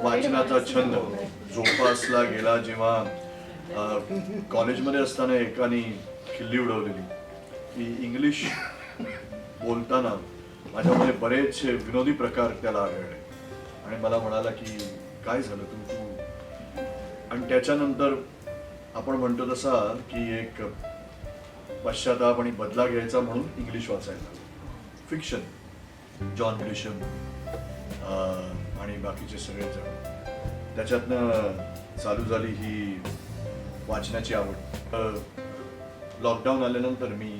वाचनाचा छंद जोपासला गेला जेव्हा कॉलेजमध्ये असताना एकाने खिल्ली उडवलेली की इंग्लिश बोलताना माझ्यामध्ये बरेचसे विनोदी प्रकार त्याला आढळले आणि मला म्हणाला की काय झालं तू आणि त्याच्यानंतर आपण म्हणतो तसा की एक पश्चाताप आणि बदला घ्यायचा म्हणून इंग्लिश वाचायला फिक्शन जॉन ग्रिशम आणि बाकीचे सगळे जण त्याच्यातनं चालू झाली ही वाचनाची आवड. लॉकडाऊन आल्यानंतर मी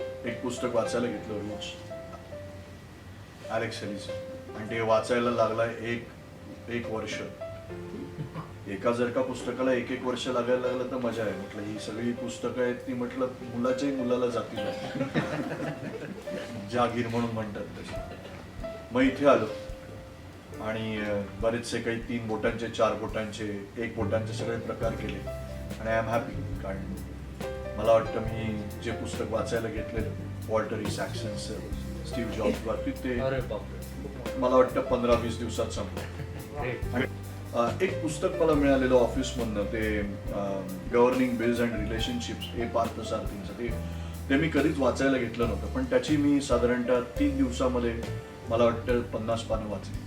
एक पुस्तक वाचायला घेतलं रोज अलेक्स हॅलिस आणि ते वाचायला लागला एक वर्ष. एका जर का पुस्तकाला एक वर्ष लागायला लागलं तर मजा आहे. म्हटलं ही सगळी पुस्तकं आहेत ती म्हटलं मुलाच्याही मुलाला जातील जागीर म्हणून म्हणतात तशी. मग इथे आलो आणि बरेचसे काही 3 बोटांचे 4 बोटांचे 1 बोटांचे सगळे प्रकार केले आणि आय एम हॅपी. कारण मला वाटतं मी जे पुस्तक वाचायला घेतलेलं वॉल्टर सॅक्सनचं स्टीव्ह जॉब्स वरती ते मला वाटतं 15-20 दिवसात संपलं. एक पुस्तक मला मिळालेलं ऑफिसमधनं ते गव्हर्निंग बिल्स अँड रिलेशनशिप्स हे पार्थसारथींचं ते मी कधीच वाचायला घेतलं नव्हतं पण त्याची मी साधारणतः 3 दिवसामध्ये मला वाटतं 50 पानं वाचली.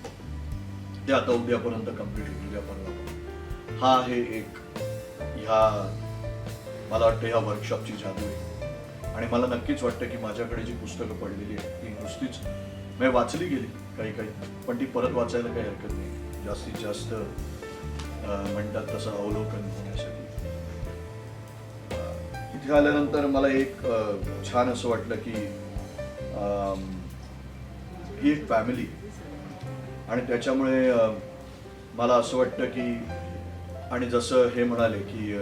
ते आता उद्यापर्यंत कम्प्लीट होईल. उद्या परवा हा आहे एक ह्या मला वाटतं ह्या वर्कशॉपची जादू आहे आणि मला नक्कीच वाटतं की माझ्याकडे जी पुस्तकं पडलेली आहेत ती नुसतीच मी वाचली गेली काही पण ती परत वाचायला काही हरकत नाही. जास्तीत जास्त म्हणतात तसं अवलोकन होण्यासाठी. इथे आल्यानंतर मला एक छान असं वाटलं की ही एक फॅमिली आणि त्याच्यामुळे मला असं वाटतं की आणि जसं हे म्हणाले की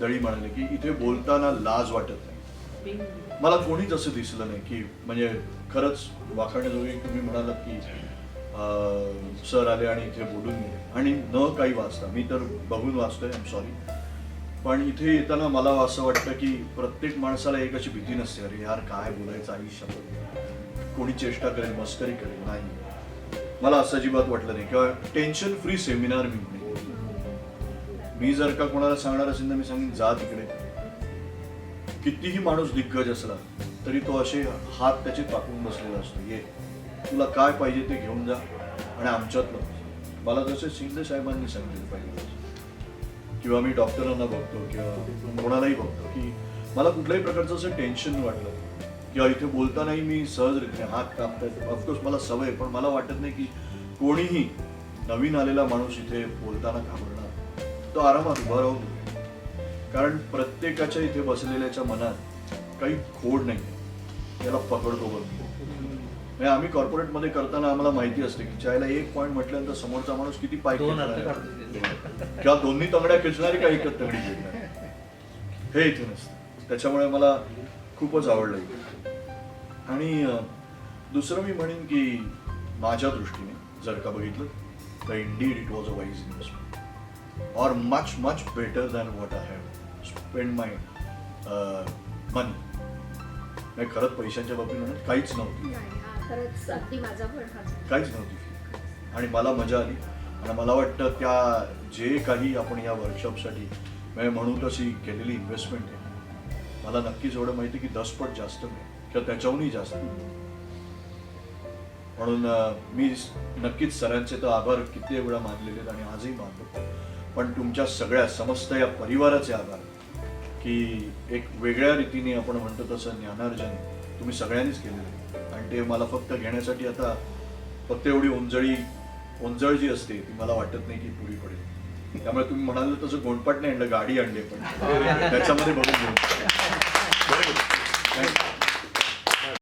दळी म्हणाले की इथे बोलताना लाज वाटत नाही. मला कोणीच असं दिसलं नाही की म्हणजे खरंच वाखाणण्याजोगे तुम्ही म्हणालात की सर आले आणि इथे बोलून गेले आणि न काही वाचता मी तर बघून वाचतोय आय एम सॉरी पण इथे येताना मला असं वाटतं की प्रत्येक माणसाला एक अशी भीती नसते अरे यार काय बोलायचं आयुष्यात कोणी चेष्टा करेल मस्करी करेल. नाही मला असं अजिबात वाटलं नाही किंवा टेन्शन फ्री सेमिनार मी जर का कोणाला सांगणार असेल तर मी सांगेन जा तिकडे. कितीही माणूस दिग्गज असला तरी तो असे हात त्याचे टाकून बसलेला असतो. ये तुला काय पाहिजे ते घेऊन जा आणि आमच्यातलं मला जसे शिंदे साहेबांनी सांगितलं पाहिजे किंवा मी डॉक्टरांना बघतो किंवा कोणालाही बघतो की मला कुठल्याही प्रकारचं असं टेन्शन वाटलं किंवा इथे बोलतानाही मी सहजरित्या हात कापतात. ऑफकोर्स मला सवय पण मला वाटत नाही की कोणीही नवीन आलेला माणूस इथे बोलताना घाबरणार. तो आरामात उभा राहून कारण प्रत्येकाच्या इथे बसलेल्याच्या मनात काही खोड नाही याला पकडतो बघतो. आम्ही कॉर्पोरेटमध्ये करताना आम्हाला माहिती असते की चायला एक पॉईंट म्हटल्यानंतर समोरचा माणूस किती पाय किंवा दोन्ही तंगड्या खेचणारी का एकच तंगडी खेळणार हे इथे नसतं. त्याच्यामुळे मला खूपच आवडलं. आणि दुसरं मी म्हणेन की माझ्या दृष्टीने जर का बघितलं तर indeed it was a wise investment और much much better than what I have spend my money. खरंच पैशांच्या बाबतीत म्हणत काहीच नव्हती काहीच नव्हती आणि मला मजा आली आणि मला वाटतं त्या जे काही आपण या वर्कशॉपसाठी म्हणू तशी केलेली इन्व्हेस्टमेंट आहे मला नक्कीच एवढं माहिती की 10 पट जास्त मिळेल किंवा त्याच्याहूनही जास्त. म्हणून मी नक्कीच सरांचे तर आभार किती वेळा मानलेले आणि आजही मानतो पण तुमच्या सगळ्या समस्त या परिवाराचे आभार की एक वेगळ्या रीतीने आपण म्हणतो तसं ज्ञानार्जन तुम्ही सगळ्यांनीच केलेलं आहे आणि ते मला फक्त घेण्यासाठी आता फक्त एवढी ओंजळ जी असते ती मला वाटत नाही की पुरी पडेल. त्यामुळे तुम्ही म्हणाल तसं गोंडपाट नाही आणलं गाडी आणली पण त्याच्यामध्ये बघून घेऊन